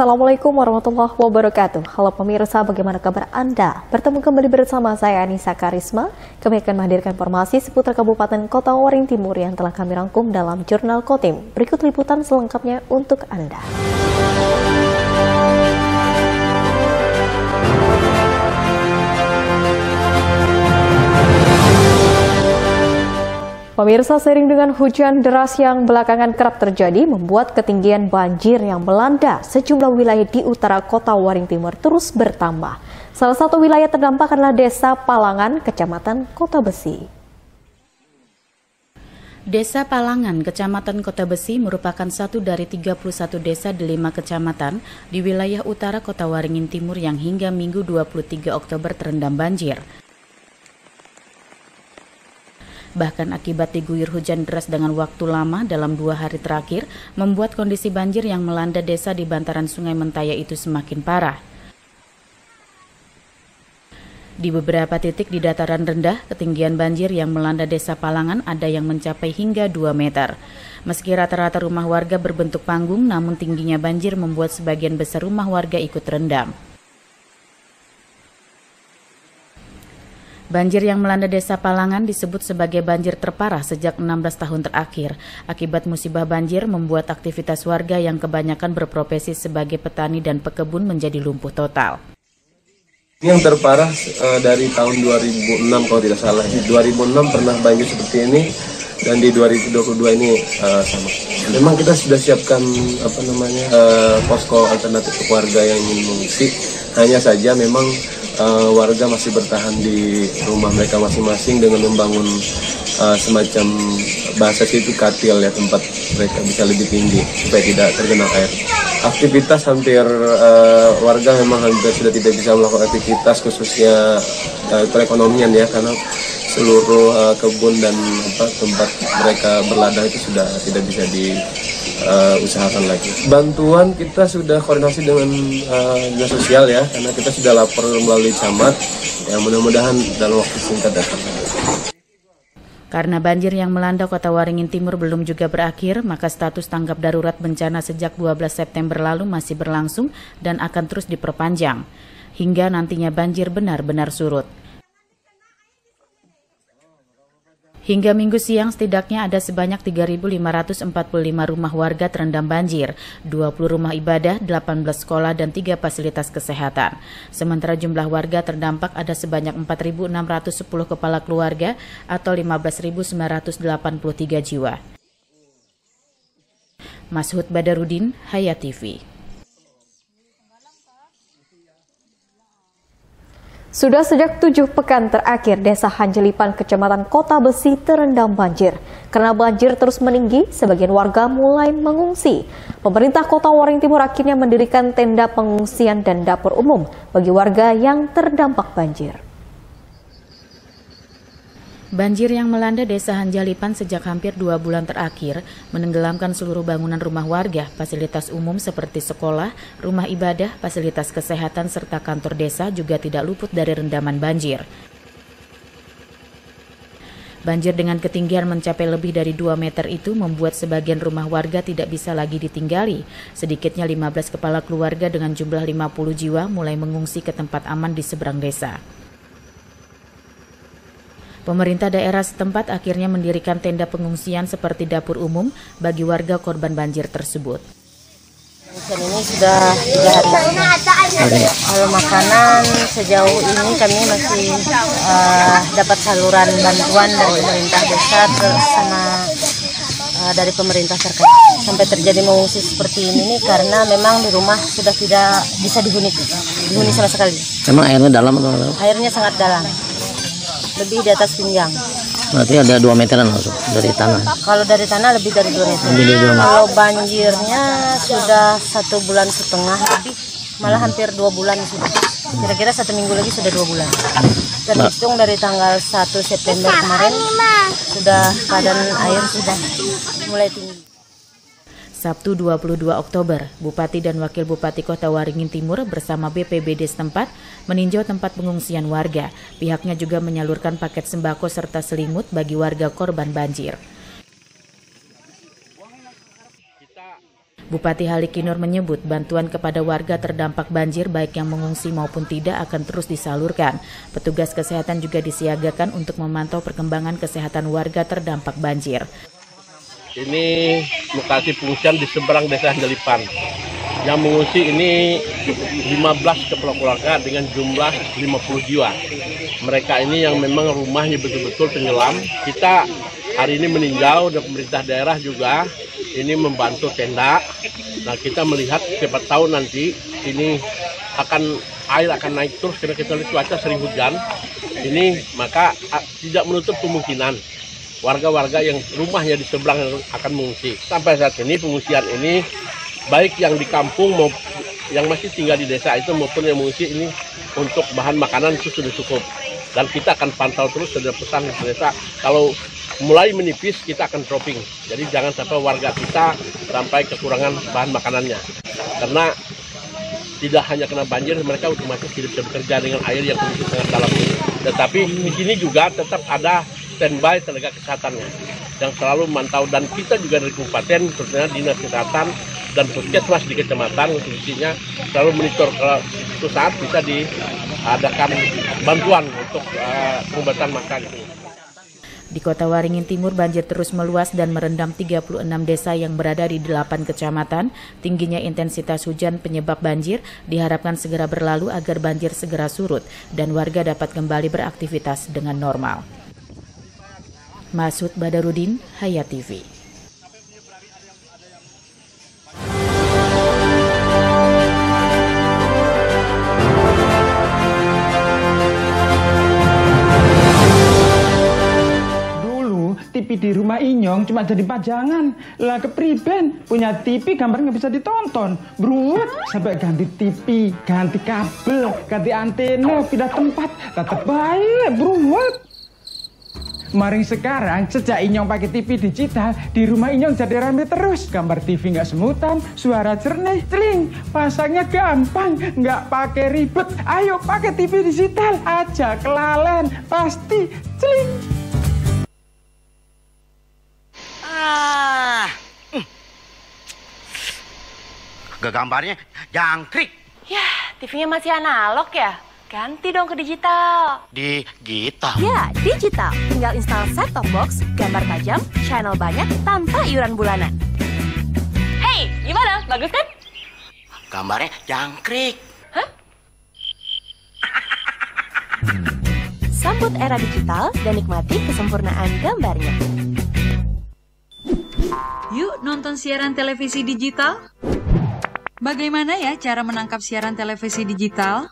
Assalamualaikum warahmatullahi wabarakatuh. Halo pemirsa, bagaimana kabar Anda? Bertemu kembali bersama saya Anissa Karisma. Kami akan menghadirkan informasi seputar Kabupaten Kota Waring Timur yang telah kami rangkum dalam Jurnal Kotim. Berikut liputan selengkapnya untuk Anda. Pemirsa, seiring dengan hujan deras yang belakangan kerap terjadi membuat ketinggian banjir yang melanda sejumlah wilayah di utara Kota Waring Timur terus bertambah. Salah satu wilayah terdampak adalah Desa Palangan, Kecamatan Kota Besi. Desa Palangan, Kecamatan Kota Besi merupakan satu dari 31 desa di 5 kecamatan di wilayah utara Kota Waringin Timur yang hingga Minggu 23 Oktober terendam banjir. Bahkan akibat diguyur hujan deras dengan waktu lama dalam 2 hari terakhir, membuat kondisi banjir yang melanda desa di bantaran Sungai Mentaya itu semakin parah. Di beberapa titik di dataran rendah, ketinggian banjir yang melanda desa Palangan ada yang mencapai hingga 2 meter. Meski rata-rata rumah warga berbentuk panggung, namun tingginya banjir membuat sebagian besar rumah warga ikut terendam. Banjir yang melanda Desa Palangan disebut sebagai banjir terparah sejak 16 tahun terakhir. Akibat musibah banjir membuat aktivitas warga yang kebanyakan berprofesi sebagai petani dan pekebun menjadi lumpuh total. Yang terparah dari tahun 2006 kalau tidak salah. Di 2006 pernah banjir seperti ini dan di 2022 ini sama. Memang kita sudah siapkan posko alternatif untuk warga yang ingin mengungsi. Hanya saja memang warga masih bertahan di rumah mereka masing-masing dengan membangun semacam bahasa itu katil ya, tempat mereka bisa lebih tinggi supaya tidak tergenang air. Aktivitas hampir warga memang hampir sudah tidak bisa melakukan aktivitas khususnya perekonomian ya, karena seluruh kebun dan tempat mereka berladang itu sudah tidak bisa diusahakan lagi. Bantuan kita sudah koordinasi dengan dinas sosial ya, karena kita sudah lapor melalui camat. Ya, mudah-mudahan dalam waktu singkat datang. Karena banjir yang melanda Kota Waringin Timur belum juga berakhir, maka status tanggap darurat bencana sejak 12 September lalu masih berlangsung dan akan terus diperpanjang hingga nantinya banjir benar-benar surut. Hingga Minggu siang setidaknya ada sebanyak 3.545 rumah warga terendam banjir, 20 rumah ibadah, 18 sekolah, dan 3 fasilitas kesehatan. Sementara jumlah warga terdampak ada sebanyak 4.610 kepala keluarga atau 15.983 jiwa. Mashud Badarudin, Hayat TV. Sudah sejak 7 pekan terakhir, Desa Hanjelipan, Kecamatan Kota Besi terendam banjir. Karena banjir terus meninggi, sebagian warga mulai mengungsi. Pemerintah Kota Waring Timur akhirnya mendirikan tenda pengungsian dan dapur umum bagi warga yang terdampak banjir. Banjir yang melanda Desa Hanjelipan sejak hampir 2 bulan terakhir menenggelamkan seluruh bangunan rumah warga, fasilitas umum seperti sekolah, rumah ibadah, fasilitas kesehatan, serta kantor desa juga tidak luput dari rendaman banjir. Banjir dengan ketinggian mencapai lebih dari 2 meter itu membuat sebagian rumah warga tidak bisa lagi ditinggali. Sedikitnya 15 kepala keluarga dengan jumlah 50 jiwa mulai mengungsi ke tempat aman di seberang desa. Pemerintah daerah setempat akhirnya mendirikan tenda pengungsian seperti dapur umum bagi warga korban banjir tersebut. Pengungsian ini sudah 3 hari. Kalau makanan sejauh ini kami masih dapat saluran bantuan dari pemerintah desa sama dari pemerintah terkait. Sampai terjadi mengungsi seperti ini karena memang di rumah sudah tidak bisa dihuni sama sekali. Emang airnya dalam atau? Airnya sangat dalam. Lebih di atas pinggang. Berarti ada 2 meteran langsung dari tanah. Kalau dari tanah lebih dari 2 meter. Kalau banjirnya sudah 1,5 bulan lebih, malah hampir 2 bulan sudah. Kira-kira 1 minggu lagi sudah 2 bulan. Terhitung dari tanggal 1 September kemarin sudah keadaan air sudah mulai tinggi. Sabtu 22 Oktober, Bupati dan Wakil Bupati Kota Waringin Timur bersama BPBD setempat meninjau tempat pengungsian warga. Pihaknya juga menyalurkan paket sembako serta selimut bagi warga korban banjir. Bupati Halikinur menyebut bantuan kepada warga terdampak banjir baik yang mengungsi maupun tidak akan terus disalurkan. Petugas kesehatan juga disiagakan untuk memantau perkembangan kesehatan warga terdampak banjir. Ini lokasi pengungsian di seberang desa Jelipan. Yang mengungsi ini 15 kepala keluarga dengan jumlah 50 jiwa. Mereka ini yang memang rumahnya betul-betul tenggelam. Kita hari ini meninjau dan pemerintah daerah juga ini membantu tenda. Nah, kita melihat siapa tahu nanti ini air akan naik terus karena kita lihat cuaca sering hujan. Ini maka tidak menutup kemungkinan warga-warga yang rumahnya di seberang akan mengungsi. Sampai saat ini pengungsian ini baik yang di kampung maupun yang masih tinggal di desa itu maupun yang mengungsi ini untuk bahan makanan itu sudah cukup. Dan kita akan pantau terus, sudah pesan di desa kalau mulai menipis kita akan dropping. Jadi jangan sampai warga kita sampai kekurangan bahan makanannya. Karena tidak hanya kena banjir, mereka otomatis tidak bisa bekerja dengan air yang kondisi sangat dalam ini. Tetapi di sini juga tetap ada standby tenaga kesehatannya yang selalu memantau, dan kita juga dari kabupaten, terutama dinas kesehatan dan puskesmas di kecamatan khususnya selalu monitor kalau suatu saat bisa diadakan bantuan untuk pengobatan makanan. Di Kota Waringin Timur, banjir terus meluas dan merendam 36 desa yang berada di 8 kecamatan. Tingginya intensitas hujan penyebab banjir diharapkan segera berlalu agar banjir segera surut dan warga dapat kembali beraktivitas dengan normal. Masud Badarudin, Hayat TV. TV di rumah Inyong cuma jadi pajangan. Lah kepriben punya TV gambar nggak bisa ditonton. Beruat sampai ganti TV, ganti kabel, ganti antena, pindah tempat. Tetap baik, beruat. Maring sekarang sejak Inyong pakai TV digital, di rumah Inyong jadi rame terus. Gambar TV nggak semutan, suara jernih, celing. Pasangnya gampang, nggak pakai ribet. Ayo pakai TV digital aja, kelalen pasti celing. Gambarnya jangkrik. Ya, TV-nya masih analog ya? Ganti dong ke digital. Digital? Ya, digital. Tinggal install set-top box, gambar tajam, channel banyak, tanpa iuran bulanan. Hey, gimana? Bagus kan? Gambarnya jangkrik. Hah? Sambut era digital dan nikmati kesempurnaan gambarnya. Yuk nonton siaran televisi digital. Bagaimana ya cara menangkap siaran televisi digital?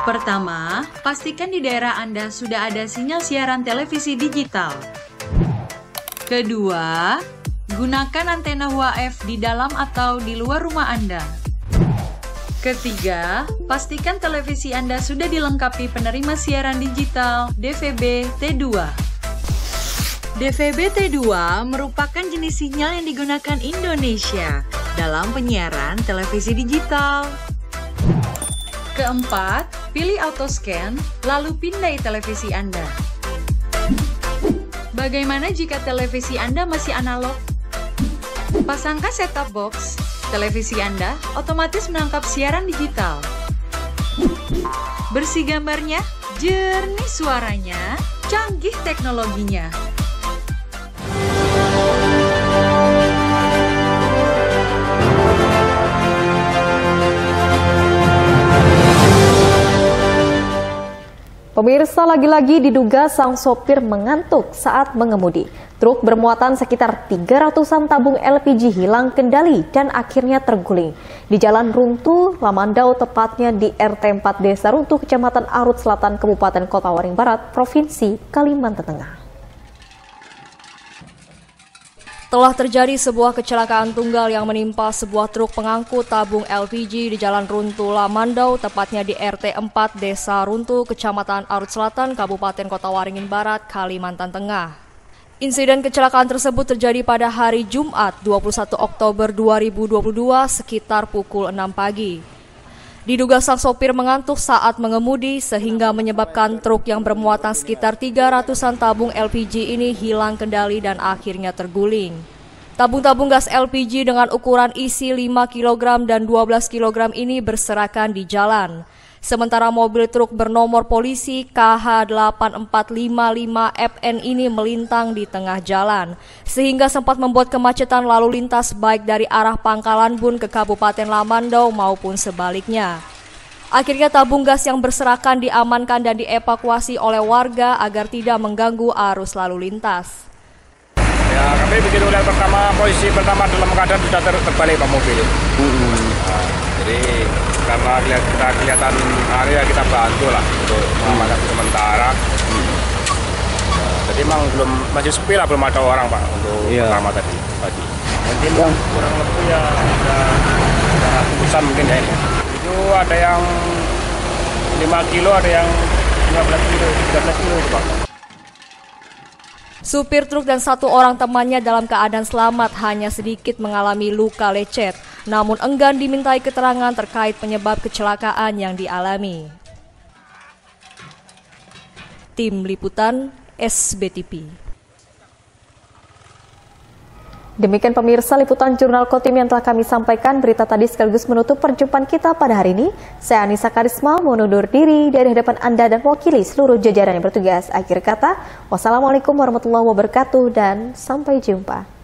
Pertama, pastikan di daerah Anda sudah ada sinyal siaran televisi digital. Kedua, gunakan antena UHF di dalam atau di luar rumah Anda. Ketiga, pastikan televisi Anda sudah dilengkapi penerima siaran digital DVB T2. DVB T2 merupakan jenis sinyal yang digunakan Indonesia dalam penyiaran televisi digital. Keempat, pilih auto scan, lalu pindai televisi Anda. Bagaimana jika televisi Anda masih analog? Pasangkan set-top box, televisi Anda otomatis menangkap siaran digital. Bersih gambarnya, jernih suaranya, canggih teknologinya. Pemirsa, lagi-lagi diduga sang sopir mengantuk saat mengemudi. Truk bermuatan sekitar 300-an tabung LPG hilang kendali dan akhirnya terguling di Jalan Runtuh, Lamandau, tepatnya di RT 4 Desa Runtuh, Kecamatan Arut Selatan, Kabupaten Kota Waringin Barat, Provinsi Kalimantan Tengah. Telah terjadi sebuah kecelakaan tunggal yang menimpa sebuah truk pengangkut tabung LPG di Jalan Runtuh, Lamandau, tepatnya di RT 4 Desa Runtuh, Kecamatan Arut Selatan, Kabupaten Kota Waringin Barat, Kalimantan Tengah. Insiden kecelakaan tersebut terjadi pada hari Jumat 21 Oktober 2022 sekitar pukul 6 pagi. Diduga sang sopir mengantuk saat mengemudi sehingga menyebabkan truk yang bermuatan sekitar 300-an tabung LPG ini hilang kendali dan akhirnya terguling. Tabung-tabung gas LPG dengan ukuran isi 5 kg dan 12 kg ini berserakan di jalan. Sementara mobil truk bernomor polisi KH8455FN ini melintang di tengah jalan, sehingga sempat membuat kemacetan lalu lintas baik dari arah Pangkalan Bun ke Kabupaten Lamandau maupun sebaliknya. Akhirnya tabung gas yang berserakan diamankan dan dievakuasi oleh warga agar tidak mengganggu arus lalu lintas. Ya, kami begitu lihat pertama posisi pertama dalam keadaan sudah terbalik Pak mobil. Nah, jadi karena kita kelihatan area kita bantu lah untuk mengamankan sementara. Jadi memang masih sepi lah, belum ada orang Pak untuk pertama tadi pagi. Mungkin kurang lebih ya ada ratusan mungkin ya ini. Itu ada yang 5 kilo, ada yang 15 kilo, 13 kilo itu Pak. Supir truk dan 1 orang temannya dalam keadaan selamat, hanya sedikit mengalami luka lecet, namun enggan dimintai keterangan terkait penyebab kecelakaan yang dialami. Tim Liputan SBTV. Demikian pemirsa liputan Jurnal Kotim yang telah kami sampaikan. Berita tadi sekaligus menutup perjumpaan kita pada hari ini. Saya Anissa Karisma menundur diri dari hadapan Anda dan mewakili seluruh jajaran yang bertugas. Akhir kata, wassalamualaikum warahmatullahi wabarakatuh dan sampai jumpa.